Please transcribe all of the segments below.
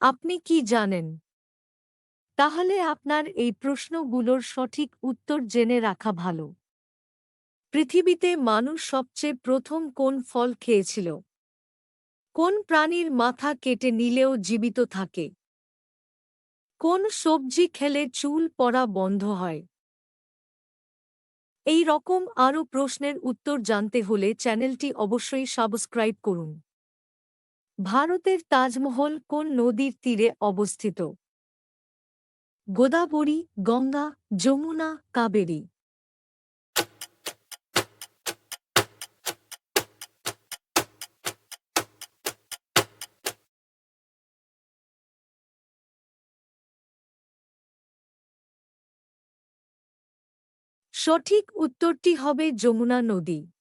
আপনি কি জানেন? তাহলে আপনার এই প্রশ্নগুলোর সঠিক উত্তর জেনে রাখা ভালো। পৃথিবীতে মানুষ সবচেয়ে প্রথম কোন ফল খেয়েছিল? কোন প্রাণীর মাথা কেটে নিলেও জীবিত থাকে? কোন সবজি খেলে চুল পড়া বন্ধ হয়? এই রকম আরও প্রশ্নের উত্তর জানতে হলে চ্যানেলটি অবশ্যই সাবস্ক্রাইব করুন। ভারতের তাজমহল কোন নদীর তীরে অবস্থিত? গোদাবরী, গঙ্গা, যমুনা, কাবেরী। সঠিক উত্তরটি হবে যমুনা নদী।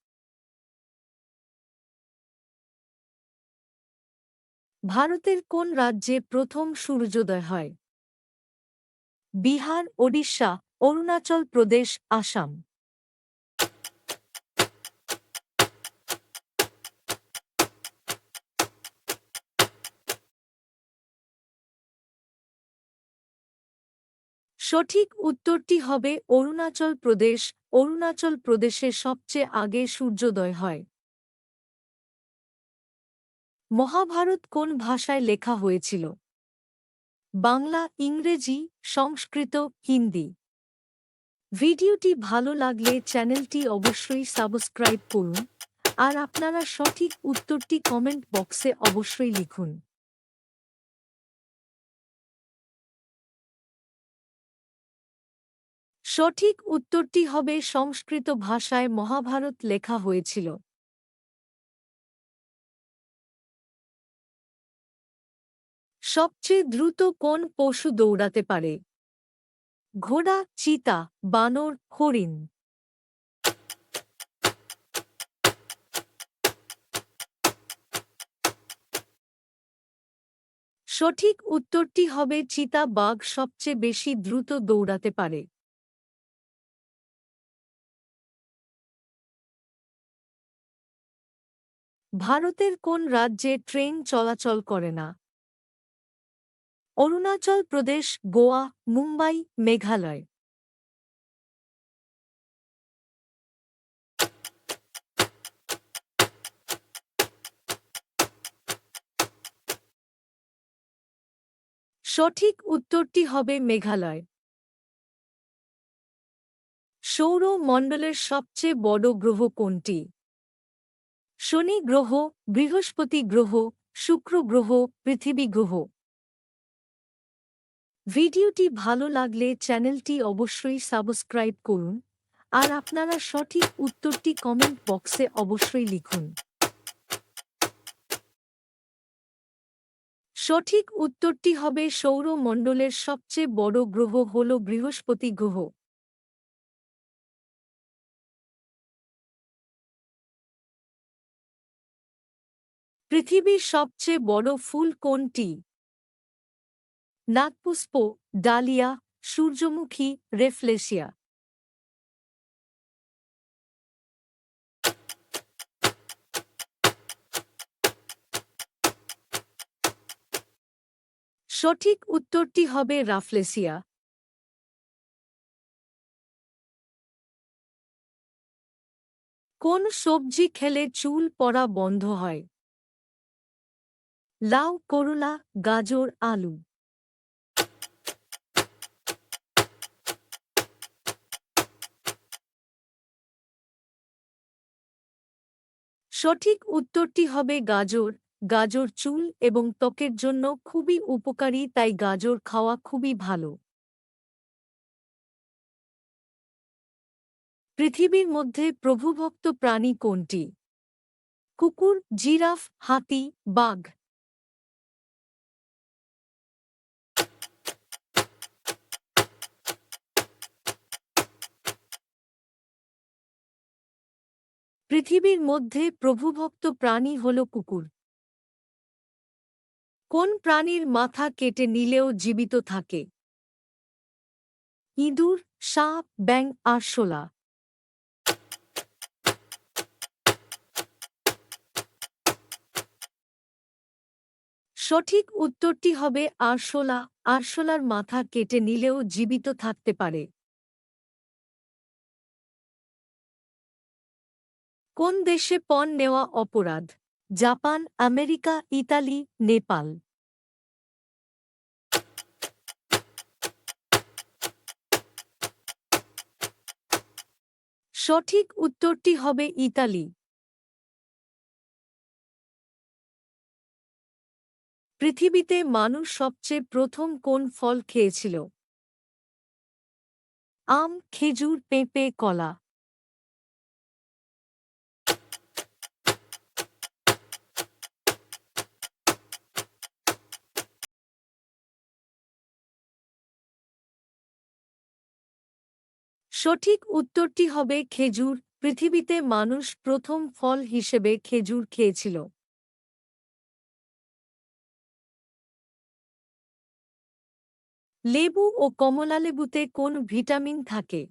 ভারতের কোন রাজ্যে প্রথম সূর্যোদয় হয়? বিহার, ওড়িশা, অরুণাচল প্রদেশ, আসাম। সঠিক উত্তরটি হবে অরুণাচল প্রদেশ। অরুণাচল প্রদেশে সবচেয়ে আগে সূর্যোদয় হয়। মহাভারত কোন ভাষায় লেখা হয়েছিল? বাংলা, ইংরেজি, সংস্কৃত, হিন্দি। ভিডিওটি ভালো লাগলে চ্যানেলটি অবশ্যই সাবস্ক্রাইব করুন আর আপনারা সঠিক উত্তরটি কমেন্ট বক্সে অবশ্যই লিখুন। সঠিক উত্তরটি হবে সংস্কৃত ভাষায় মহাভারত লেখা হয়েছিল। সবচেয়ে দ্রুত কোন পশু দৌড়াতে পারে? ঘোড়া, চিতা, বানর, হরিণ। সঠিক উত্তরটি হবে চিতা। বাঘ সবচেয়ে বেশি দ্রুত দৌড়াতে পারে। ভারতের কোন রাজ্যে ট্রেন চলাচল করে না? অরুণাচল প্রদেশ, গোয়া, মুম্বাই, মেঘালয়। সঠিক উত্তরটি হবে মেঘালয়। সৌর মণ্ডলের সবচেয়ে বড় গ্রহ কোনটি? শনি গ্রহ, বৃহস্পতি গ্রহ, শুক্র গ্রহ, পৃথিবী গ্রহ। ভিডিওটি ভালো লাগলে চ্যানেলটি অবশ্যই সাবস্ক্রাইব করুন আর আপনারা সঠিক উত্তরটি কমেন্ট বক্সে অবশ্যই লিখুন। সঠিক উত্তরটি হবে সৌরমণ্ডলের সবচেয়ে বড় গ্রহ হল বৃহস্পতি গ্রহ। পৃথিবীর সবচেয়ে বড় ফুল কোনটি? নাগপুষ্প, ডালিয়া, সূর্যমুখী, রেফলেশিয়া। সঠিক উত্তরটি হবে রাফলেশিয়া। কোন সবজি খেলে চুল পড়া বন্ধ হয়? লাউ, করলা, গাজর, আলু। সঠিক উত্তরটি হবে গাজর। গাজর চুল এবং ত্বকের জন্য খুবই উপকারী, তাই গাজর খাওয়া খুবই ভালো। পৃথিবীর মধ্যে প্রভুভক্ত প্রাণী কোনটি? কুকুর, জিরাফ, হাতি, বাঘ। পৃথিবীর মধ্যে প্রভুভক্ত প্রাণী হল কুকুর। কোন প্রাণীর মাথা কেটে নিলেও জীবিত থাকে? ইঁদুর, সাপ, ব্যাঙ, আরশোলা। সঠিক উত্তরটি হবে আরশোলা। আরশোলার মাথা কেটে নিলেও জীবিত থাকতে পারে। কোন দেশে পণ নেওয়া অপরাধ? Japan, America, Italy, Nepal. সঠিক উত্তরটি হবে ইতালি। পৃথিবীতে মানুষ সবচেয়ে প্রথম কোন ফল খেয়েছিল? আম, খেজুর, পেঁপে, কলা। সঠিক উত্তরটি হবে খেজুর। পৃথিবীতে মানুষ প্রথম ফল হিসেবে খেজুর খেয়েছিল। লেবু ও কমলালেবুতে কোন ভিটামিন থাকে?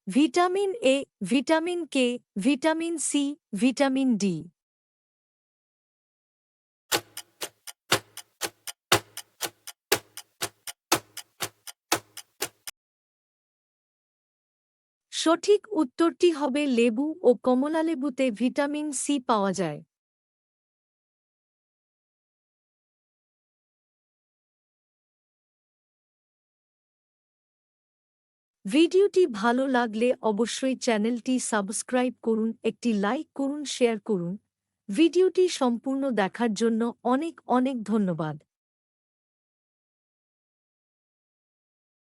Vitamin A, vitamin K, vitamin C, vitamin D. সঠিক উত্তরটি হবে লেবু ও কমলালেবুতে ভিটামিন সি পাওয়া যায়। ভিডিওটি ভালো লাগলে অবশ্যই চ্যানেলটি সাবস্ক্রাইব করুন, একটি লাইক করুন, শেয়ার করুন। ভিডিওটি সম্পূর্ণ দেখার জন্য অনেক অনেক ধন্যবাদ।